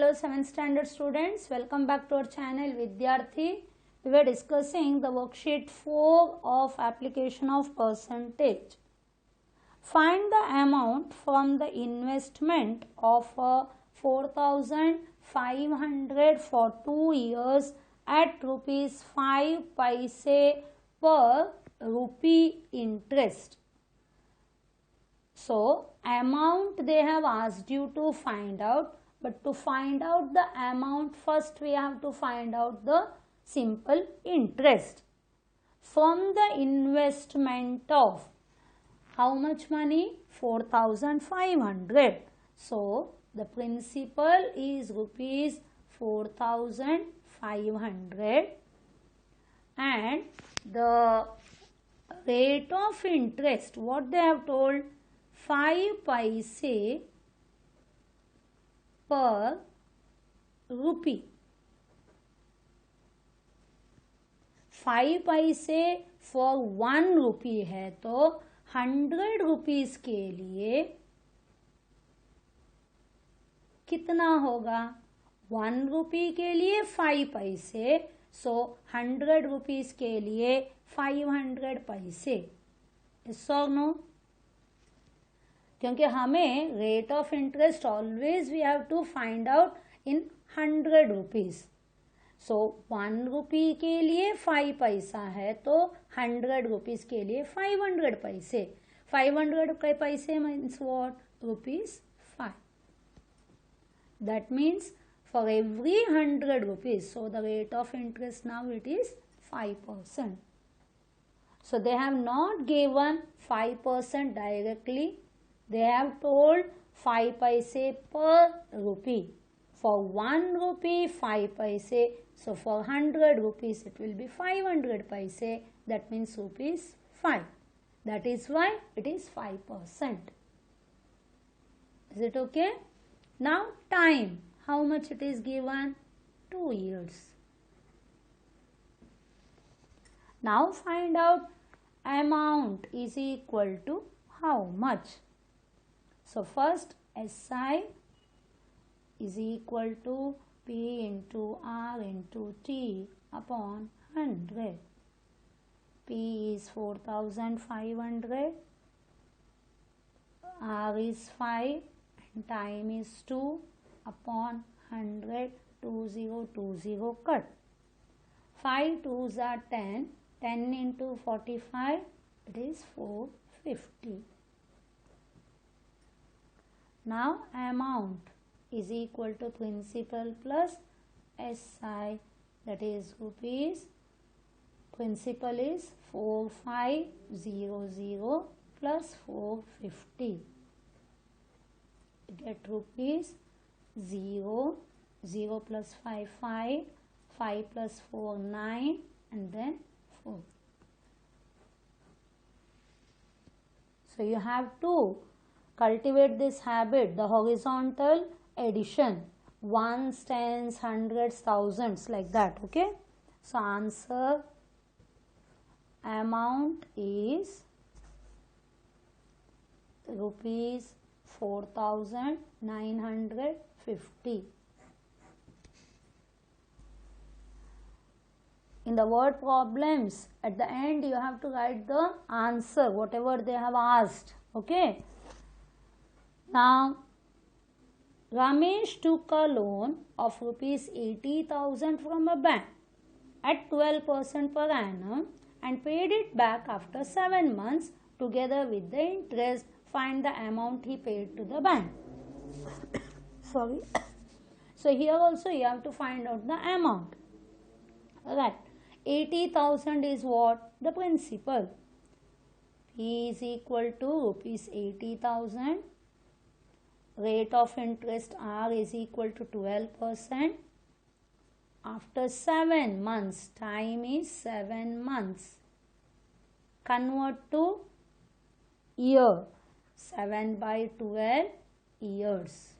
hello 7th standard students, welcome back to our channel Vidyarthi. We were discussing the worksheet 4 of application of percentage. Find the amount from the investment of 4,500 for 2 years at rupees 5 paise per rupee interest. So, amount they have asked you to find out, but to find out the amount first we have to find out the simple interest. From the investment of how much money? 4,500. So, the principal is rupees 4,500 and the rate of interest, what they have told? 5 paise per rupee. 5 paise for 1 rupee है तो 100 rupees के लिए कितना होगा? 1 rupee के लिए 5 पैसे, सो 100 rupees के लिए 500 पैसे. Yes or no? क्योंकि हमें rate of interest always we have to find out in 100 rupees. So 1 rupee के लिए 5 पैसा है तो 100 rupees के लिए 500 पैसे. 500 के पैसे means what? Rupees 5. That means for every 100 rupees, so the rate of interest now it is 5%. So they have not given 5% directly. They have told 5 paise per rupee. For 1 rupee 5 paise, so for 100 rupees it will be 500 paise. That means rupees 5. That is why it is 5%. Is it okay? Now time. How much it is given? 2 years. Now find out amount is equal to how much. So first SI is equal to P into R into T upon 100. P is 4,500, R is 5 and time is 2 upon 100, 2020 cut. 5 2s are 10, 10 into 45 it is 450. Now amount is equal to principal plus SI, that is rupees. Principal is 4500 plus 450. Get rupees 0, 0 plus 5, 5, 5 plus 4, 9 and then 4. So you have to cultivate this habit, the horizontal addition, ones, tens, hundreds, thousands, like that. Okay. So answer amount is rupees 4,950. In the word problems, at the end you have to write the answer, whatever they have asked. Okay. Now, Ramesh took a loan of rupees 80,000 from a bank at 12% per annum and paid it back after 7 months together with the interest. Find the amount he paid to the bank. Sorry. So here also you have to find out the amount. Alright. 80,000 is what? The principal. P is equal to rupees 80,000. Rate of interest R is equal to 12%. After 7 months, time is 7 months. Convert to year. 7 by 12 years.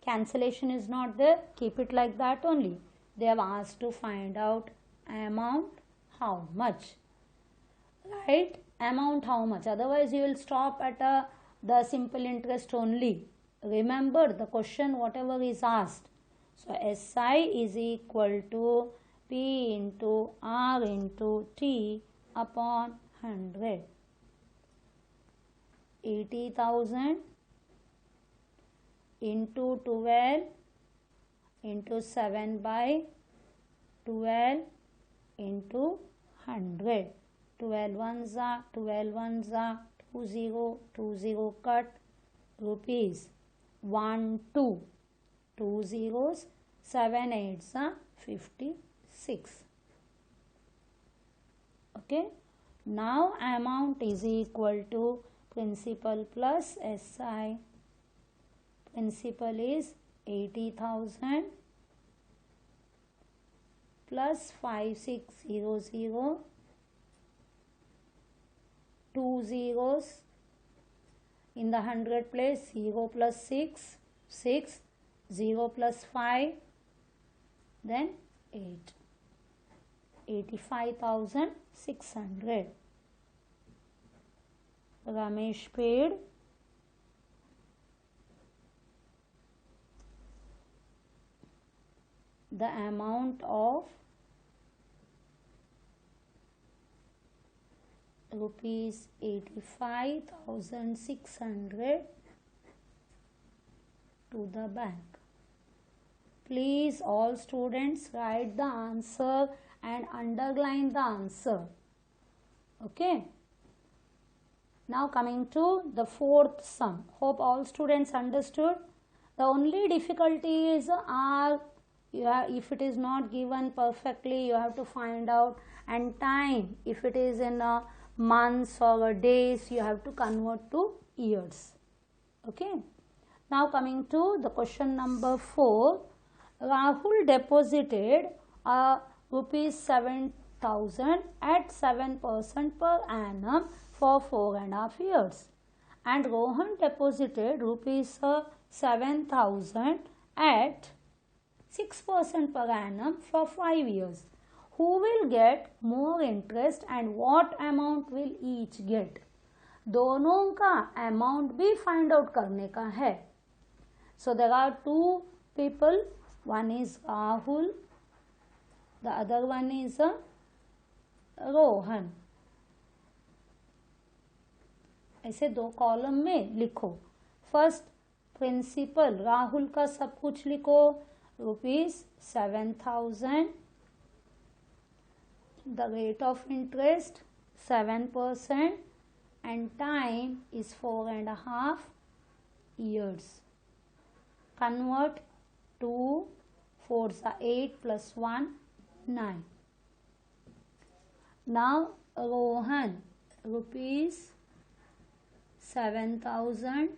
Cancellation is not there. Keep it like that only. They have asked to find out amount how much. Right? Amount how much. Otherwise you will stop at the simple interest only. Remember the question whatever is asked. So SI is equal to P into R into T upon 100. 80,000 into 12 into 7 by 12 into 100. 12 ones are 20, 20 cut, rupees 1 2, 2 zeros, 7 8s are 56. Okay. Now amount is equal to principal plus SI. Principal is 80,000 plus 5600, 2 zeros, in the 100 place 0 plus 6, 6, 0 plus 5, then 8. 85,600. Ramesh paid the amount of rupees 85,600 to the bank. Please all students write the answer and underline the answer. Okay. Now coming to the fourth sum. Hope all students understood. The only difficulty is if it is not given perfectly, you have to find out, and time, if it is in months or days, you have to convert to years. Okay. Now coming to the question number 4. Rahul deposited rupees 7,000 at 7% per annum for 4.5 years, and Rohan deposited rupees 7,000 at 6% per annum for 5 years. Who will get more interest and what amount will each get? दोनों का amount भी find out करने का है. So there are two people. One is Rahul, the other one is Rohan. ऐसे दो column में लिखो. फर्स्ट प्रिंसिपल राहुल का सब कुछ लिखो. Rupees 7,000. The rate of interest 7% and time is 4.5 years. Convert 2, 4s are 8 plus 1, 9. Now Rohan, rupees 7,000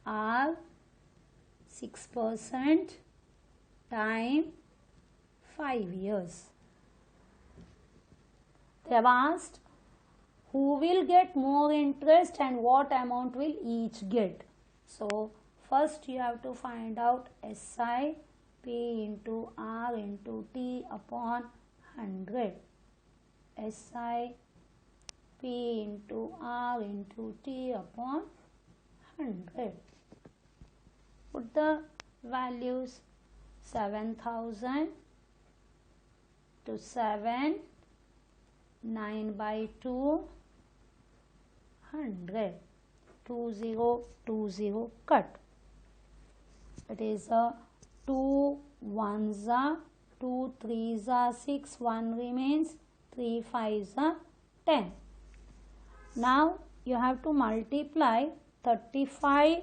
are 6%, time 5 years. They have asked who will get more interest and what amount will each get. So first you have to find out SI, P into R into T upon 100. SI, P into R into T upon 100. Put the values. 7,000 to 7, 9 by 2, 100. 20 cut. It is 2 1s are 2 3s are 6, 1 remains, 3 5s are 10. Now you have to multiply 35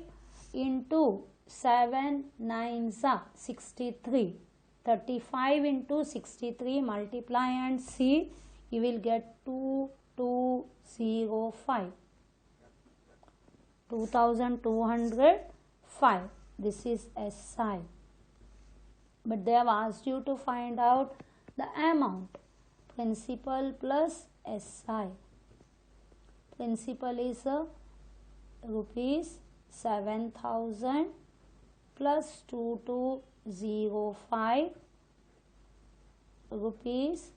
into 7 9s are 63. 35 into 63 multiply and see, you will get 2205. 2205. This is SI. But they have asked you to find out the amount. Principal plus SI. Principal is rupees 7,000 plus 2205 rupees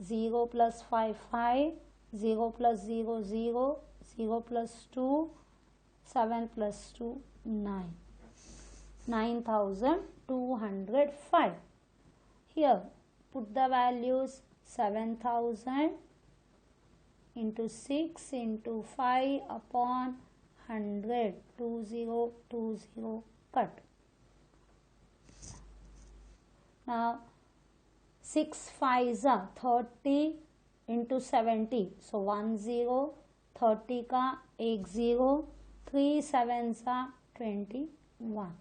0 plus 5 5, 0 plus 0 0, 0 plus 2, 7 plus 2 9. 9,205. Here put the values 7,000 into 6 into 5 upon 100. 2020 cut. Now 6 5s are 30 into 70. So 10, 30 का 10, 3 7s are 21.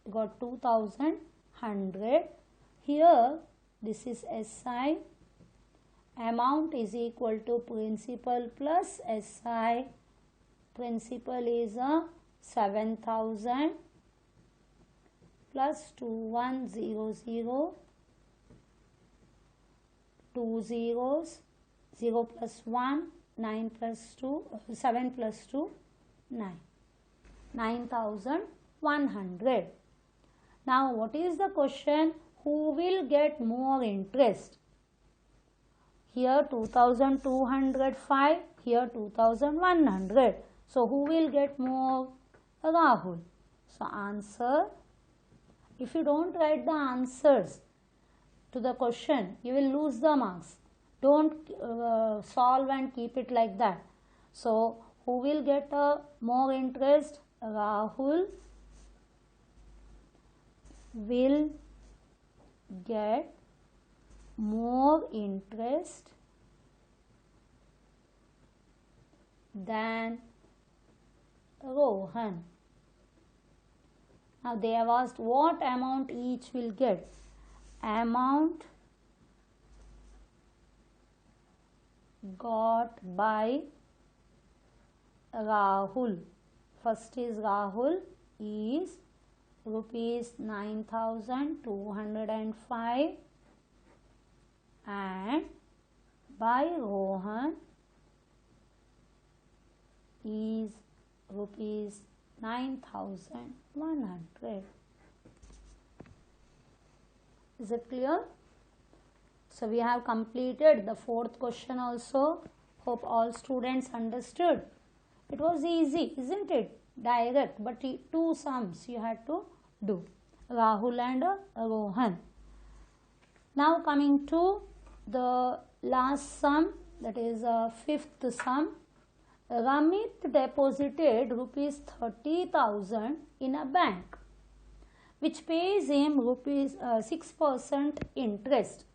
Got 2,100. Here this is SI. Amount is equal to principal plus SI. Principal is 7,000 plus 2100. 2 zeros, 0 plus 1, 9 plus 2, 7 plus 2, 9. 9,100. Now what is the question? Who will get more interest? Here 2,205, here 2,100. So who will get more? Rahul. So answer, if you don't write the answers to the question, you will lose the marks. Don't solve and keep it like that. So who will get more interest? Rahul will get more interest than Rohan. Now they have asked what amount each will get. Amount got by Rahul. First is Rahul is rupees 9,205 and by Rohan is rupees 9,100. Is it clear? So we have completed the fourth question also. Hope all students understood. It was easy, isn't it? Direct, but two sums you had to do. Rahul and Rohan. Now coming to the last sum, that is fifth sum. Ramit deposited rupees 30,000 in a bank, which pays him rupees 6% interest.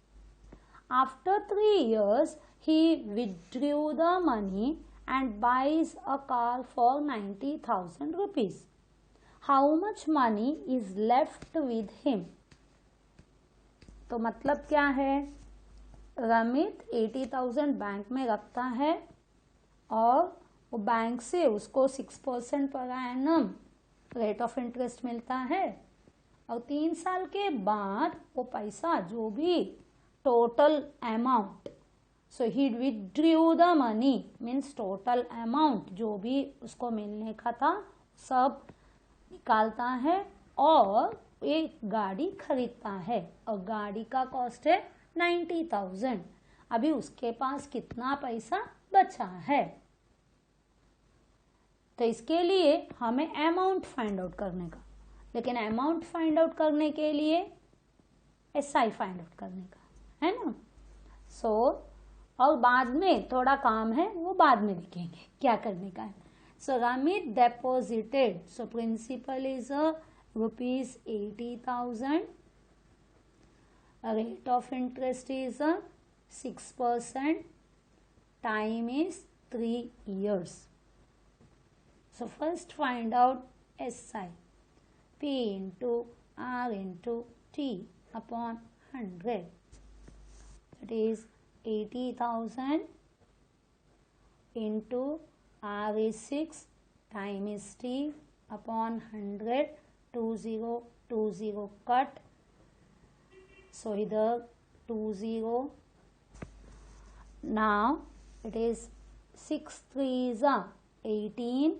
After 3 years, he withdrew the money and buys a car for 90,000 rupees. How much money is left with him? तो मतलब क्या है? Ramit 80,000 bank में रखता है और वो bank से उसको 6% per annum rate of interest मिलता है और 3 साल के बाद वो पैसा जो भी total amount, so he withdrew the money means total amount जो भी उसको मिलने का था सब निकालता है और एक गाड़ी खरीदता है और गाड़ी का कॉस्ट है 90,000. अभी उसके पास कितना पैसा बचा है? तो इसके लिए हमें अमाउंट फाइंड आउट करने का, लेकिन अमाउंट फाइंड आउट करने के लिए एसआई फाइंड आउट करने का है ना. सो और बाद में थोड़ा काम है वो बाद में देखेंगे क्या करने का है. सो Ramit डेपोजिटेड, so principal is rupees 80,000. Rate of interest is 6%. Time is 3 years. So first find out SI. P into R into T upon 100. That is 80,000 into R is 6, time is T upon 100. 2020 cut. So here 20. Now it is 6 3s are 18,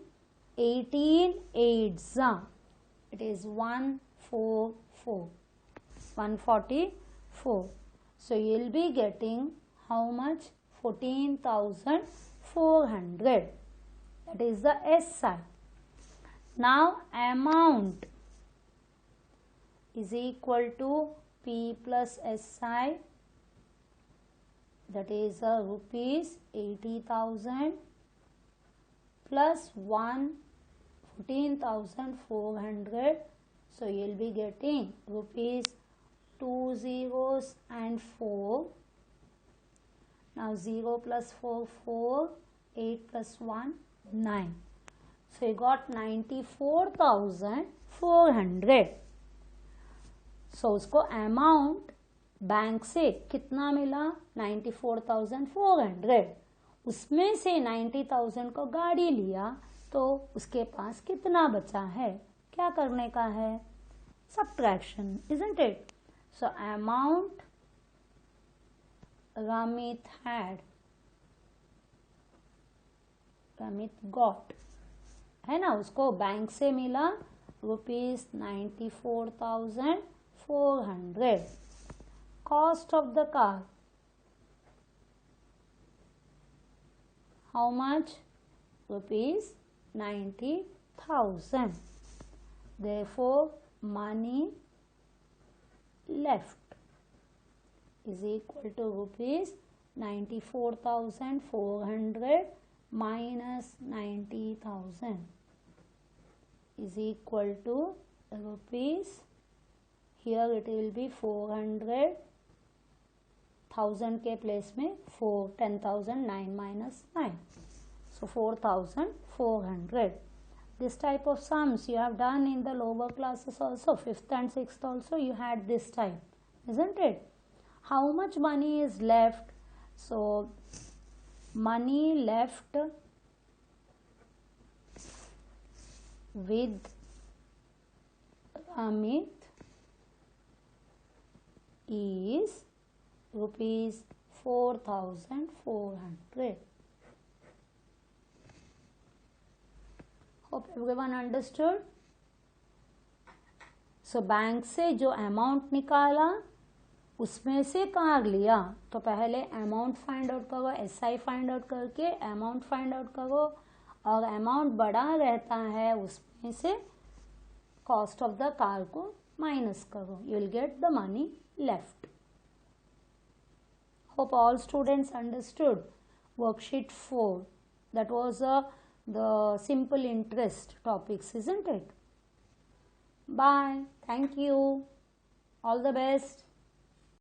18 8s are, it is 144, 144. So you will be getting how much? 14,400. That is the SI. Now amount is equal to P plus SI, that is rupees 80,000 plus 14,400. So you will be getting rupees 2 zeros and 4. Now 0 plus 4, 4, 8 plus 1, 9. So you got 94,400. So उसको amount bank से कितना मिला? 94,400. उसमें से 90,000 को गाड़ी लिया तो उसके पास कितना बचा है? क्या करने का है? Subtraction, isn't it? So amount Ramit had, Ramit got, है ना, उसको बैंक से मिला rupees 94,400. Cost of the car, how much? Rupees 90,000. Therefore money left is equal to rupees 94,400 minus 90,000 is equal to rupees, here it will be 400, 1000 के place में 4, 10,000, 9 minus 9, so 4,400. This type of sums you have done in the lower classes also, 5th and 6th also you had this type, isn't it? How much money is left? So money left with Amit is rupees 4,400. Hope everyone understood. So bank से जो amount निकाला उसमें से car लिया तो पहले amount find out करो, SI find out करके अमाउंट फाइंड आउट करो, और अमाउंट बड़ा रहता है उसमें से कॉस्ट ऑफ द कार को माइनस करो, you will get the money left. Hope all students understood worksheet 4. That was the simple interest topics, isn't it? Bye. Thank you. All the best.